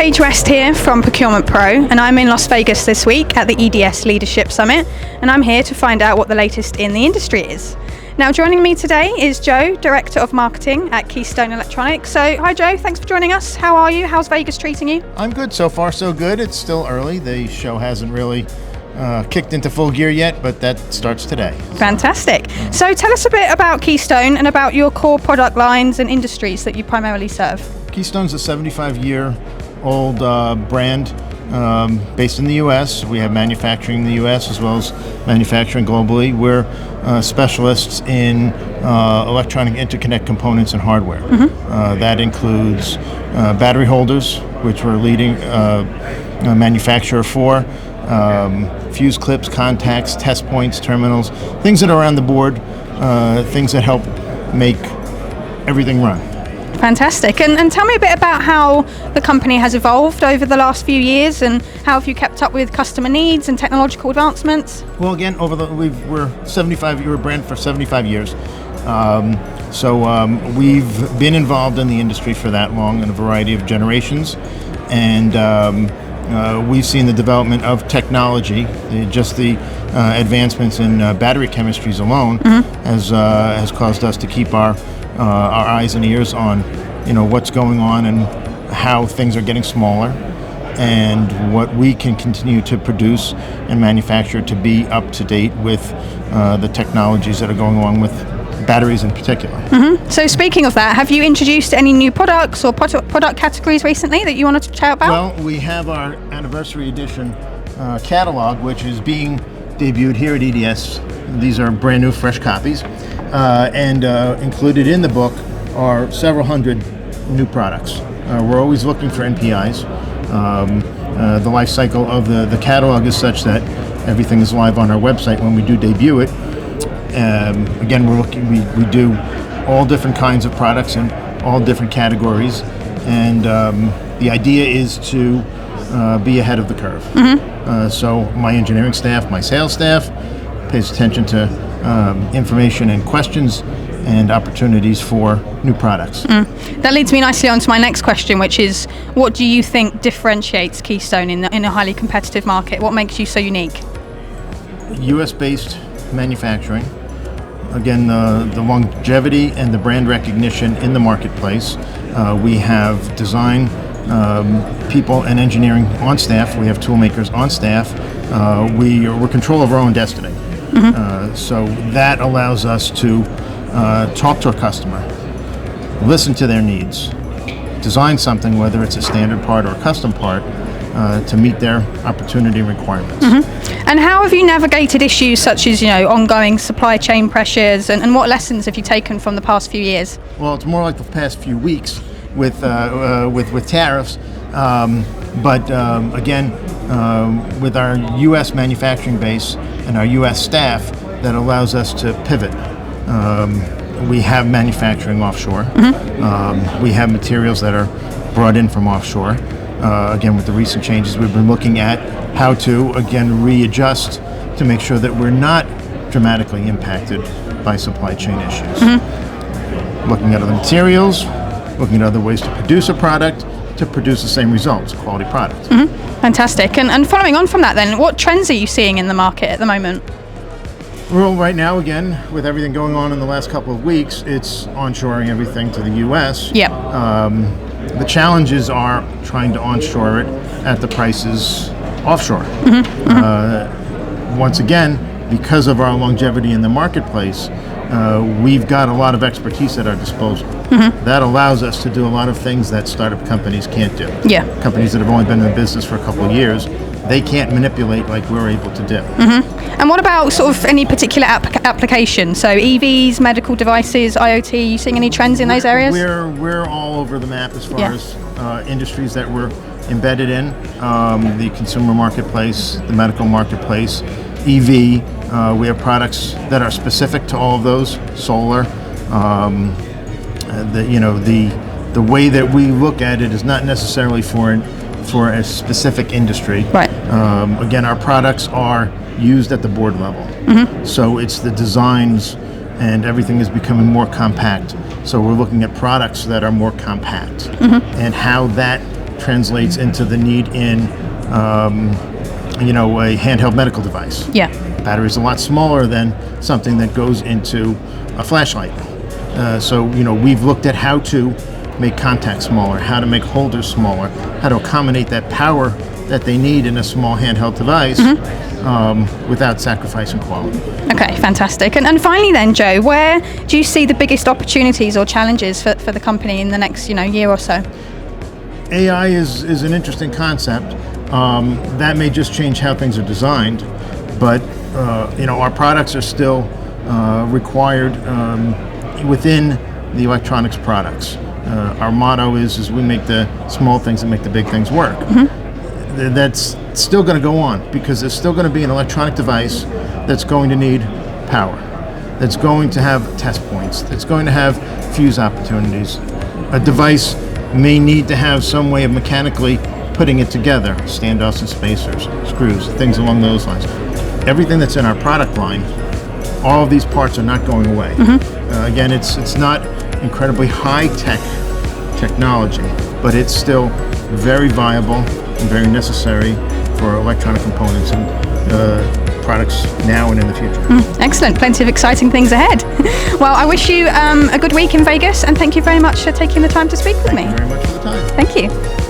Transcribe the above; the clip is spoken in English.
Paige West here from Procurement Pro, and I'm in Las Vegas this week at the EDS Leadership Summit, and I'm here to find out what the latest in the industry is. Now, joining me today is Joe, Director of Marketing at Keystone Electronics. So, hi Joe, thanks for joining us. How are you? How's Vegas treating you? I'm good. So far, so good. It's still early. The show hasn't really kicked into full gear yet, but that starts today. Fantastic. So tell us a bit about Keystone and about your core product lines and industries that you primarily serve. Keystone's a 75-year-old brand based in the U.S. We have manufacturing in the U.S. as well as manufacturing globally. We're specialists in electronic interconnect components and hardware. That includes battery holders, which we're a leading manufacturer for, fuse clips, contacts, test points, terminals, things that are on the board, things that help make everything run. Fantastic. And tell me a bit about how the company has evolved over the last few years, and how have you kept up with customer needs and technological advancements? Well, again, we're a brand for 75 years. We've been involved in the industry for that long in a variety of generations, and we've seen the development of technology. Just the advancements in battery chemistries alone has caused us to keep our eyes and ears on, what's going on and how things are getting smaller, and what we can continue to produce and manufacture to be up to date with the technologies that are going along with batteries in particular. So speaking of that, have you introduced any new products or product categories recently that you wanted to chat about? Well, we have our anniversary edition catalog, which is being debuted here at EDS. These are brand new, fresh copies. And included in the book are several hundred new products. We're always looking for NPIs. The life cycle of the catalog is such that everything is live on our website when we do debut it. Again, we do all different kinds of products in all different categories, and the idea is to be ahead of the curve. So my engineering staff, my sales staff, pays attention to information and questions and opportunities for new products. That leads me nicely on to my next question, which is, what do you think differentiates Keystone in a highly competitive market? What makes you so unique? U.S.-based manufacturing. Again, the longevity and the brand recognition in the marketplace. We have design people and engineering on staff. We have tool makers on staff. We're control of our own destiny. So that allows us to talk to our customer, listen to their needs, design something, whether it's a standard part or a custom part, to meet their opportunity requirements. And how have you navigated issues such as, ongoing supply chain pressures, and what lessons have you taken from the past few years? Well, it's more like the past few weeks with tariffs, but again, with our U.S. manufacturing base and our U.S. staff, that allows us to pivot. We have manufacturing offshore. We have materials that are brought in from offshore. Again, with the recent changes, we've been looking at how to, again, readjust to make sure that we're not dramatically impacted by supply chain issues. Looking at other materials, looking at other ways to produce a product to produce the same results, quality product. Fantastic. And following on from that then, what trends are you seeing in the market at the moment? Well, right now, again, with everything going on in the last couple of weeks, it's onshoring everything to the U.S. The challenges are trying to onshore it at the prices offshore. Once again, because of our longevity in the marketplace, we've got a lot of expertise at our disposal. That allows us to do a lot of things that startup companies can't do. Companies that have only been in the business for a couple of years, they can't manipulate like we're able to do. And what about sort of any particular application? So EVs, medical devices, IoT, are you seeing any trends in those areas? We're all over the map as far as industries that we're embedded in. The consumer marketplace, the medical marketplace, EV. We have products that are specific to all of those. Solar. The way that we look at it is not necessarily for a specific industry. Again, our products are used at the board level. So it's the designs, and everything is becoming more compact. So we're looking at products that are more compact, and how that translates into the need in, a handheld medical device. Yeah. Battery's a lot smaller than something that goes into a flashlight. So we've looked at how to make contacts smaller, how to make holders smaller, how to accommodate that power that they need in a small handheld device without sacrificing quality. Okay, fantastic. And finally then, Joe, where do you see the biggest opportunities or challenges for the company in the next year or so? AI is an interesting concept. That may just change how things are designed, but our products are still required within the electronics products. Our motto is we make the small things that make the big things work. That's still going to go on because there's still going to be an electronic device that's going to need power, that's going to have test points, that's going to have fuse opportunities. A device may need to have some way of mechanically putting it together, standoffs and spacers, screws, things along those lines. Everything that's in our product line, all of these parts are not going away. Again, it's not incredibly high-tech technology, but it's still very viable and very necessary for electronic components and products now and in the future. Excellent. Plenty of exciting things ahead. Well, I wish you a good week in Vegas, and thank you very much for taking the time to speak with me. Thank you very much for the time. Thank you.